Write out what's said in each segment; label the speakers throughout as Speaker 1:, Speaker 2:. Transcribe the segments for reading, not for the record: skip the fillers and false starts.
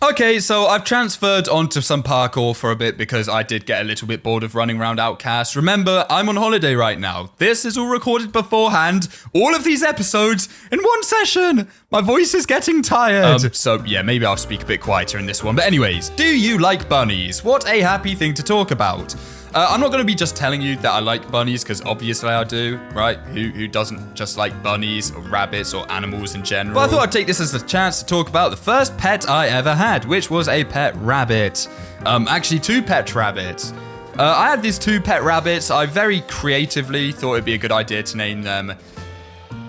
Speaker 1: Okay, so I've transferred onto some parkour for a bit because I did get a little bit bored of running around Outcast. Remember, I'm on holiday right now. This is all recorded beforehand. All of these episodes in one session. My voice is getting tired. So yeah, maybe I'll speak a bit quieter in this one. But anyways, do you like bunnies? What a happy thing to talk about. I'm not going to be just telling you that I like bunnies, because obviously I do, right? Who doesn't just like bunnies or rabbits or animals in general? But I thought I'd take this as a chance to talk about the first pet I ever had, which was a pet rabbit. Actually, 2 pet rabbits. I had these 2 pet rabbits. I very creatively thought it'd be a good idea to name them.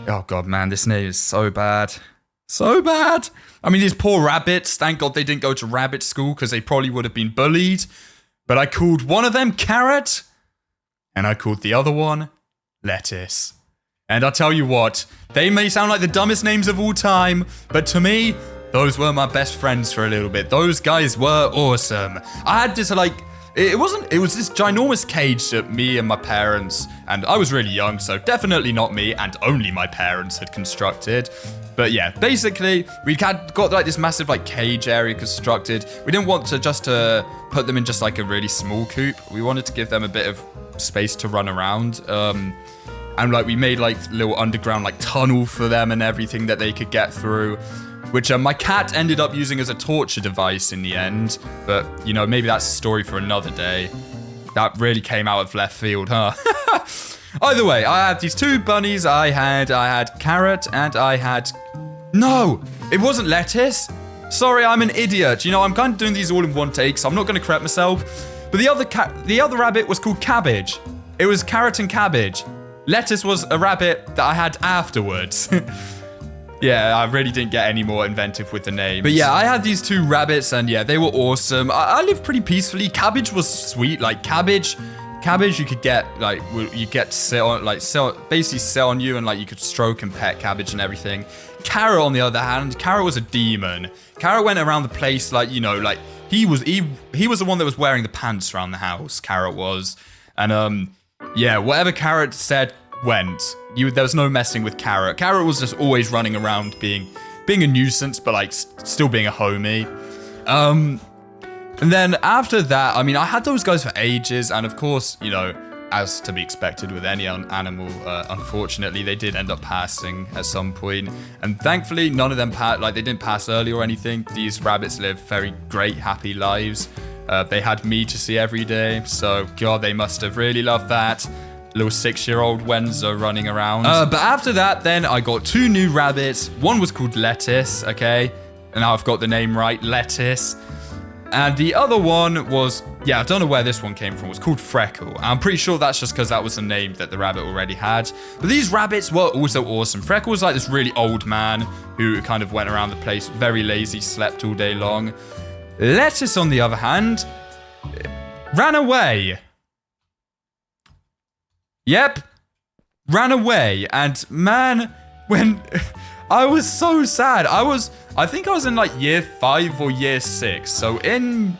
Speaker 1: Oh god, man, this name is so bad. So bad. I mean, these poor rabbits, thank god they didn't go to rabbit school, because they probably would have been bullied. But I called one of them Carrot, and I called the other one Lettuce. And I'll tell you what, they may sound like the dumbest names of all time, but to me, those were my best friends for a little bit. Those guys were awesome. I had this, it was this ginormous cage that me and my parents, and I was really young, so definitely not me, and only my parents had constructed. But yeah, basically, we got like this massive cage area constructed. We didn't want to just put them in just like a really small coop. We wanted to give them a bit of space to run around. And we made little underground tunnel for them and everything that they could get through. Which my cat ended up using as a torture device in the end. But, you know, maybe that's a story for another day. That really came out of left field, huh? Either way, I had these 2 bunnies. I had Carrot and I had... No, it wasn't Lettuce. Sorry, I'm an idiot. You know, I'm kind of doing these all in one take, so I'm not going to correct myself. But the other rabbit was called Cabbage. It was Carrot and Cabbage. Lettuce was a rabbit that I had afterwards. Yeah, I really didn't get any more inventive with the names. But yeah, I had these 2 rabbits, and yeah, they were awesome. I lived pretty peacefully. Cabbage was sweet. Cabbage, you could get, you get to sit on, basically sit on you, and, you could stroke and pet Cabbage and everything. Carrot, on the other hand, Carrot was a demon. Carrot went around the place, he was the one that was wearing the pants around the house, Carrot was. And, yeah, whatever Carrot said went. There was no messing with Carrot. Carrot was just always running around being a nuisance, but, still being a homie. And then after that, I mean, I had those guys for ages, and of course, you know, as to be expected with any animal, unfortunately, they did end up passing at some point. And thankfully, none of them they didn't pass early or anything. These rabbits live very great, happy lives. They had me to see every day, so god, they must have really loved that. Little 6-year-old Wenzo running around. But after that, then I got 2 new rabbits. One was called Lettuce, okay? And now I've got the name right, Lettuce. And the other one was, yeah, I don't know where this one came from, it was called Freckle. I'm pretty sure that's just because that was the name that the rabbit already had. But these rabbits were also awesome. Freckle was like this really old man who kind of went around the place, very lazy, slept all day long. Lettuce, on the other hand, ran away. Yep, ran away. And man, when... I was so sad. I think I was in year 5 or year 6. So in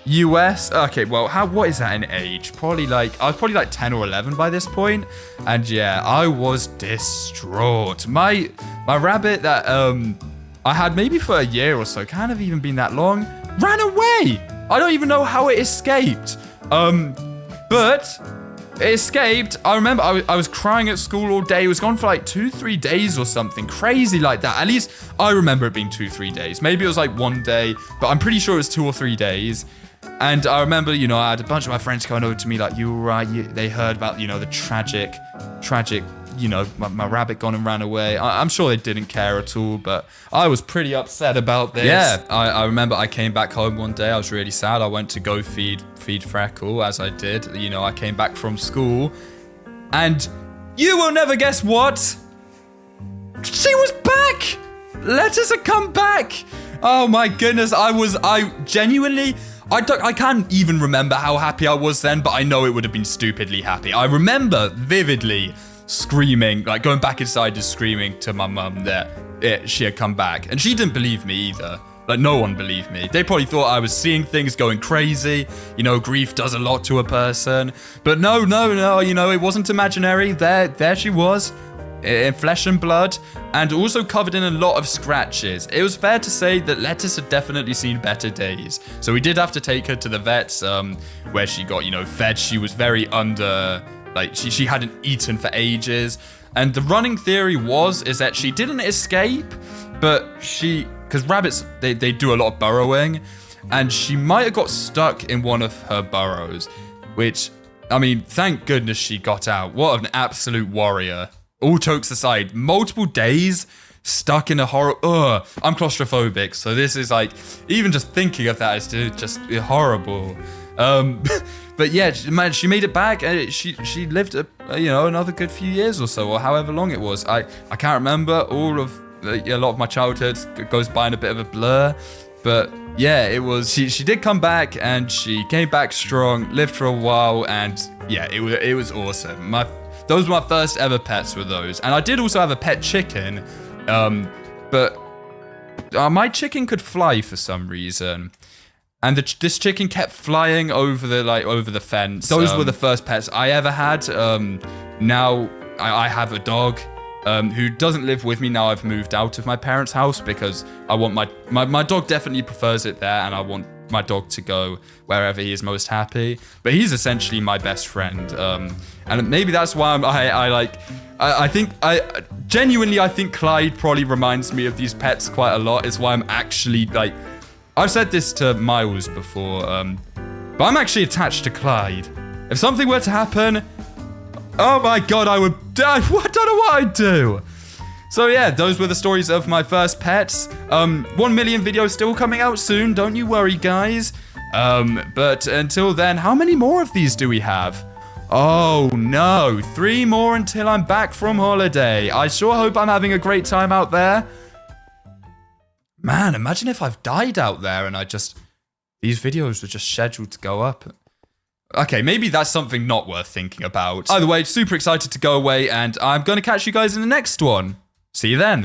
Speaker 1: US, okay, well, what is that in age? Probably I was probably 10 or 11 by this point. And yeah, I was distraught. My rabbit that I had maybe for a year or so, can't have even been that long, ran away. I don't even know how it escaped. But it escaped. I remember I was crying at school all day. It was gone for 2-3 days or something crazy like that. At least I remember it being 2-3 days. Maybe it was 1 day, but I'm pretty sure it was 2 or 3 days. And I remember, you know, I had a bunch of my friends coming over to me you were right. They heard about, you know, the tragic, you know, my rabbit gone and ran away. I'm sure they didn't care at all, but I was pretty upset about this. Yeah, I remember I came back home one day. I was really sad. I went to go feed Freckle, as I did. You know, I came back from school, and you will never guess what? She was back! Lettuce had come back! Oh my goodness, I genuinely... I can't even remember how happy I was then, but I know it would have been stupidly happy. I remember vividly screaming, going back inside and screaming to my mum that she had come back. And she didn't believe me either. No one believed me. They probably thought I was seeing things going crazy. You know, grief does a lot to a person. But no, you know, it wasn't imaginary. There she was. in flesh and blood, and also covered in a lot of scratches. It was fair to say that Lettuce had definitely seen better days. So we did have to take her to the vets, where she got, fed. She was very she hadn't eaten for ages. And the running theory is that she didn't escape, but because rabbits, they do a lot of burrowing, and she might have got stuck in one of her burrows, which, I mean, thank goodness she got out. What an absolute warrior. All jokes aside, multiple days stuck in a horror. I'm claustrophobic, so this is even just thinking of that is just horrible. But yeah, man, she made it back, and she lived another good few years or so, or however long it was. I can't remember. A lot of my childhood goes by in a bit of a blur, but yeah, it was. She did come back, and she came back strong, lived for a while, and yeah, it was awesome. Those were my first ever pets, were those, and I did also have a pet chicken, but my chicken could fly for some reason. And this chicken kept flying over the fence. Those were the first pets I ever had. Now I have a dog who doesn't live with me. Now I've moved out of my parents' house because I want my dog definitely prefers it there, and I want my dog to go wherever he is most happy. But he's essentially my best friend, and maybe that's why I think Clyde probably reminds me of these pets quite a lot. Is why I'm actually I've said this to Miles before, but I'm actually attached to Clyde. If something were to happen, oh my god, I don't know what I'd do. So yeah, those were the stories of my first pets. 1 million videos still coming out soon, don't you worry, guys. But until then, how many more of these do we have? Oh no, 3 more until I'm back from holiday. I sure hope I'm having a great time out there. Man, imagine if I've died out there and these videos were just scheduled to go up. Okay, maybe that's something not worth thinking about. Either way, super excited to go away, and I'm going to catch you guys in the next one. See you then.